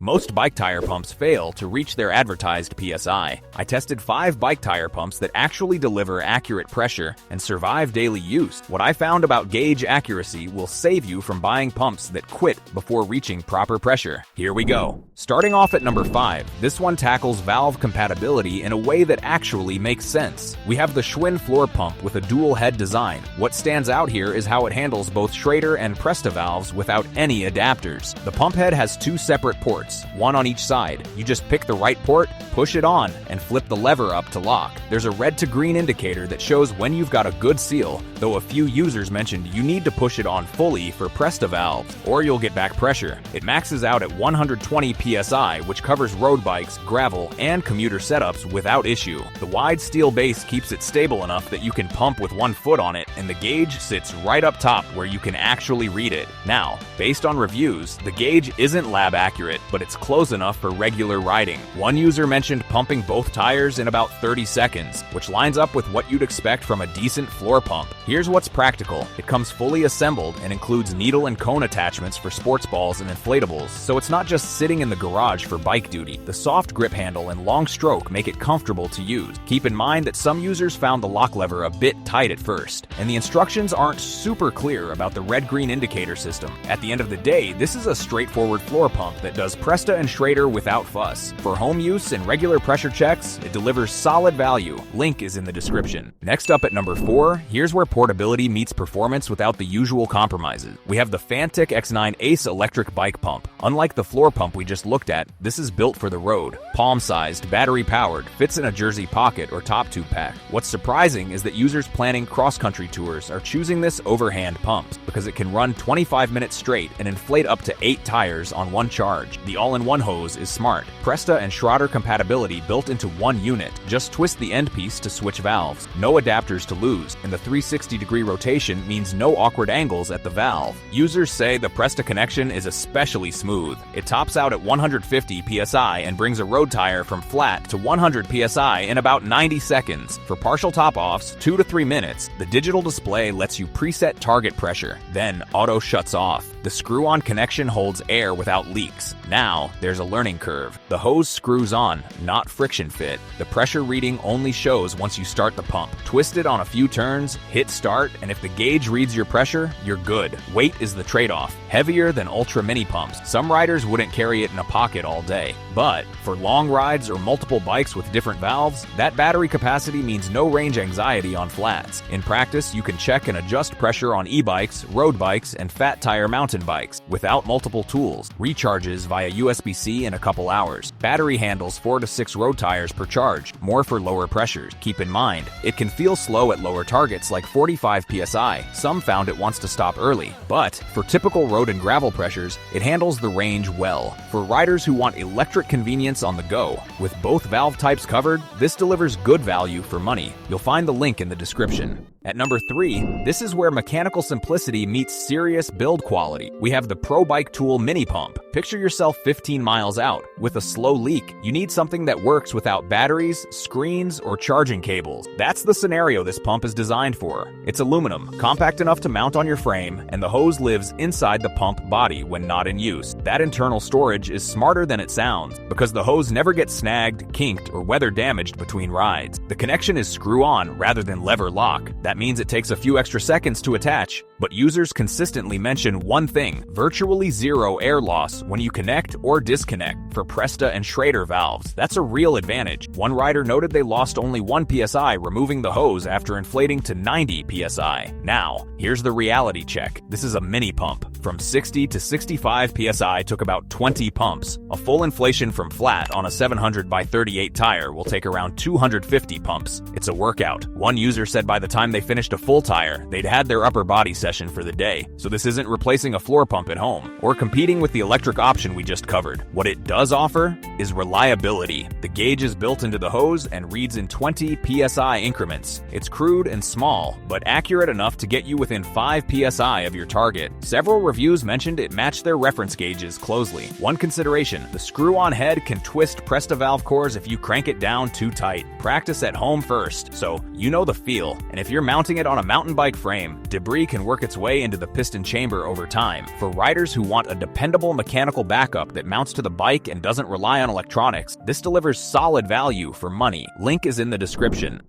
Most bike tire pumps fail to reach their advertised PSI. I tested 5 bike tire pumps that actually deliver accurate pressure and survive daily use. What I found about gauge accuracy will save you from buying pumps that quit before reaching proper pressure. Here we go. Starting off at number 5, this one tackles valve compatibility in a way that actually makes sense. We have the Schwinn floor pump with a dual head design. What stands out here is how it handles both Schrader and Presta valves without any adapters. The pump head has 2 separate ports, one on each side. You just pick the right port, push it on, and flip the lever up to lock. There's a red to green indicator that shows when you've got a good seal, though a few users mentioned you need to push it on fully for Presta valves, or you'll get back pressure. It maxes out at 120 PSI, which covers road bikes, gravel, and commuter setups without issue. The wide steel base keeps it stable enough that you can pump with one foot on it, and the gauge sits right up top where you can actually read it. Now, based on reviews, the gauge isn't lab accurate, but it's close enough for regular riding. One user mentioned pumping both tires in about 30 seconds, which lines up with what you'd expect from a decent floor pump. Here's what's practical. It comes fully assembled and includes needle and cone attachments for sports balls and inflatables, so it's not just sitting in the garage for bike duty. The soft grip handle and long stroke make it comfortable to use. Keep in mind that some users found the lock lever a bit tight at first, and the instructions aren't super clear about the red-green indicator system. At the end of the day, this is a straightforward floor pump that does Presta and Schrader without fuss. For home use and regular pressure checks, it delivers solid value. Link is in the description. Next up at number 4, here's where portability meets performance without the usual compromises. We have the Fanttik X9 Ace electric bike pump. Unlike the floor pump we just looked at, this is built for the road. Palm-sized, battery-powered, fits in a jersey pocket or top tube pack. What's surprising is that users planning cross-country tours are choosing this overhand pump because it can run 25 minutes straight and inflate up to 8 tires on one charge. The all-in-one hose is smart. Presta and Schrader compatibility built into one unit. Just twist the end piece to switch valves. No adapters to lose, and the 360-degree rotation means no awkward angles at the valve. Users say the Presta connection is especially smooth. It tops out at 150 PSI and brings a road tire from flat to 100 PSI in about 90 seconds. For partial top-offs, 2 to 3 minutes, the digital display lets you preset target pressure, then auto shuts off. The screw-on connection holds air without leaks. Now, there's a learning curve. The hose screws on, not friction fit. The pressure reading only shows once you start the pump. Twist it on a few turns, hit start, and if the gauge reads your pressure, you're good. Weight is the trade-off. Heavier than ultra mini pumps. Some riders wouldn't carry it in a pocket all day. But for long rides or multiple bikes with different valves, that battery capacity means no range anxiety on flats. In practice, you can check and adjust pressure on e-bikes, road bikes, and fat tire mountain bikes without multiple tools. Recharges via USB-C in a couple hours. Battery handles 4 to 6 road tires per charge, more for lower pressures. Keep in mind, it can feel slow at lower targets like 45 PSI. Some found it wants to stop early. But for typical road and gravel pressures, it handles the range well. For riders who want electric convenience on the go, with both valve types covered, this delivers good value for money. You'll find the link in the description. At number 3, this is where mechanical simplicity meets serious build quality. We have the Pro Bike Tool Mini Pump. Picture yourself 15 miles out with a slow leak. You need something that works without batteries, screens, or charging cables. That's the scenario this pump is designed for. It's aluminum, compact enough to mount on your frame, and the hose lives inside the pump body when not in use. That internal storage is smarter than it sounds because the hose never gets snagged, kinked, or weather damaged between rides. The connection is screw-on rather than lever lock. That means it takes a few extra seconds to attach, but users consistently mention one thing: virtually zero air loss when you connect or disconnect for Presta and Schrader valves. That's a real advantage. One rider noted they lost only 1 PSI removing the hose after inflating to 90 PSI. Now, here's the reality check. This is a mini pump. From 60 to 65 PSI took about 20 pumps. A full inflation from flat on a 700 by 38 tire will take around 250 pumps. It's a workout. One user said by the time they finished a full tire, they'd had their upper body session for the day. So this isn't replacing a floor pump at home or competing with the electric option we just covered. What it does offer is reliability. The gauge is built into the hose and reads in 20 PSI increments. It's crude and small, but accurate enough to get you within 5 PSI of your target. Several reviews mentioned it matched their reference gauges closely. One consideration, the screw-on head can twist Presta valve cores if you crank it down too tight. Practice at home first, so you know the feel. And if you're mounting it on a mountain bike frame, debris can work its way into the piston chamber over time. For riders who want a dependable mechanical backup that mounts to the bike and doesn't rely on electronics, this delivers solid value for money. Link is in the description.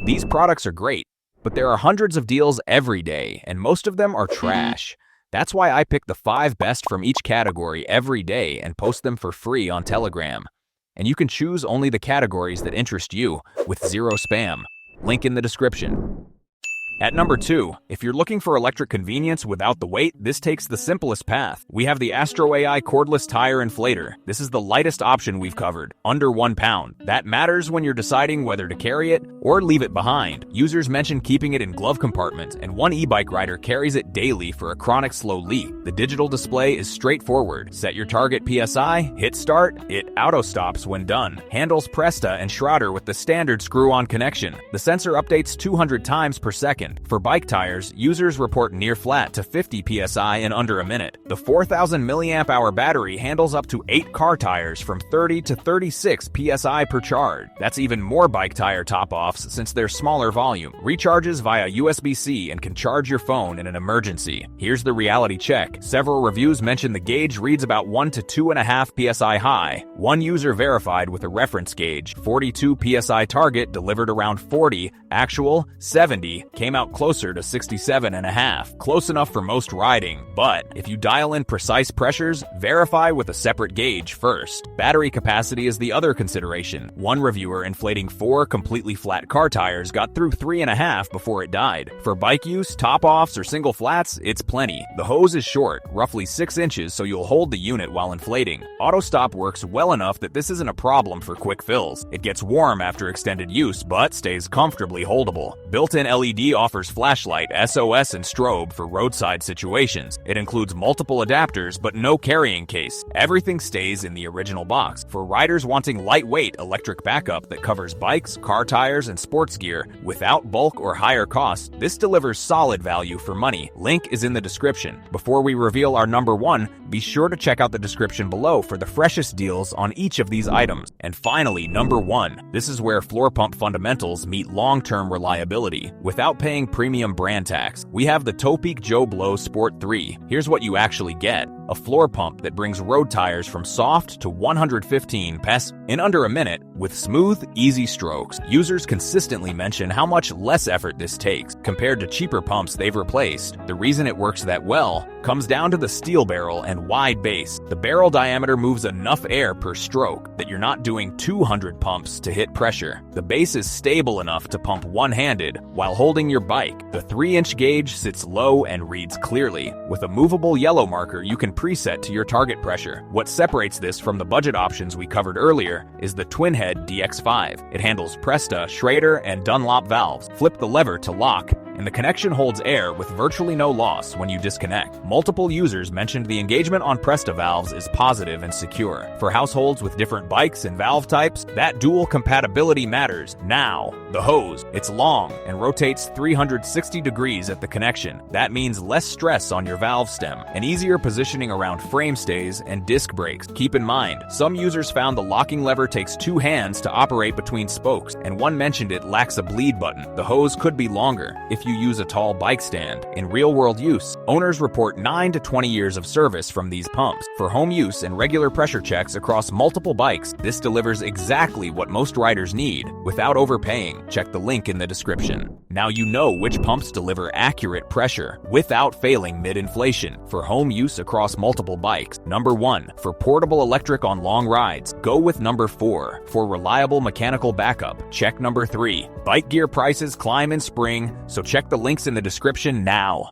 These products are great, but there are hundreds of deals every day, and most of them are trash. That's why I pick the 5 best from each category every day and post them for free on Telegram. And you can choose only the categories that interest you, with zero spam. Link in the description. At number 2, if you're looking for electric convenience without the weight, this takes the simplest path. We have the AstroAI Cordless Tire Inflator. This is the lightest option we've covered, under 1 pound. That matters when you're deciding whether to carry it or leave it behind. Users mention keeping it in glove compartment, and one e-bike rider carries it daily for a chronic slow leak. The digital display is straightforward. Set your target PSI, hit start, it auto-stops when done. Handles Presta and Schroeder with the standard screw-on connection. The sensor updates 200 times per second. For bike tires, users report near flat to 50 psi in under a minute. The 4,000 mAh battery handles up to 8 car tires from 30 to 36 psi per charge. That's even more bike tire top-offs since they're smaller volume. Recharges via USB-C and can charge your phone in an emergency. Here's the reality check. Several reviews mention the gauge reads about 1 to 2.5 psi high. One user verified with a reference gauge, 42 psi target delivered around 40, actual 70, came out closer to 67.5, close enough for most riding, but if you dial in precise pressures, verify with a separate gauge first. Battery capacity is the other consideration. One reviewer inflating 4 completely flat car tires got through 3.5 before it died. For bike use, top-offs, or single flats, it's plenty. The hose is short, roughly 6 inches, so you'll hold the unit while inflating. Auto stop works well enough that this isn't a problem for quick fills. It gets warm after extended use, but stays comfortably holdable. Built-in LED offers flashlight, SOS, and strobe for roadside situations. It includes multiple adapters, but no carrying case. Everything stays in the original box. For riders wanting lightweight electric backup that covers bikes, car tires, and sports gear without bulk or higher costs, this delivers solid value for money. Link is in the description. Before we reveal our number 1, be sure to check out the description below for the freshest deals on each of these items. And finally, number 1. This is where floor pump fundamentals meet long-term reliability. Without paying premium brand tax, we have the Topeak JoeBlow Sport 3. Here's what you actually get. A floor pump that brings road tires from soft to 115 PS in under a minute with smooth, easy strokes. Users consistently mention how much less effort this takes compared to cheaper pumps they've replaced. The reason it works that well comes down to the steel barrel and wide base. The barrel diameter moves enough air per stroke that you're not doing 200 pumps to hit pressure. The base is stable enough to pump one-handed while holding your bike. The 3-inch gauge sits low and reads clearly. With a movable yellow marker, you can preset to your target pressure. What separates this from the budget options we covered earlier is the twin-head DX5. It handles Presta, Schrader, and Dunlop valves. Flip the lever to lock, and the connection holds air with virtually no loss when you disconnect. Multiple users mentioned the engagement on Presta valves is positive and secure. For households with different bikes and valve types, that dual compatibility matters. Now, the hose. It's long and rotates 360 degrees at the connection. That means less stress on your valve stem and easier positioning around frame stays and disc brakes. Keep in mind, some users found the locking lever takes 2 hands to operate between spokes, and one mentioned it lacks a bleed button. The hose could be longer if you use a tall bike stand. In real-world use, owners report 9 to 20 years of service from these pumps. For home use and regular pressure checks across multiple bikes, this delivers exactly what most riders need without overpaying. Check the link in the description. Now you know which pumps deliver accurate pressure without failing mid-inflation. For home use across multiple bikes, number 1. For portable electric on long rides, go with number 4. For reliable mechanical backup, check number 3. Bike gear prices climb in spring, so check the links in the description now.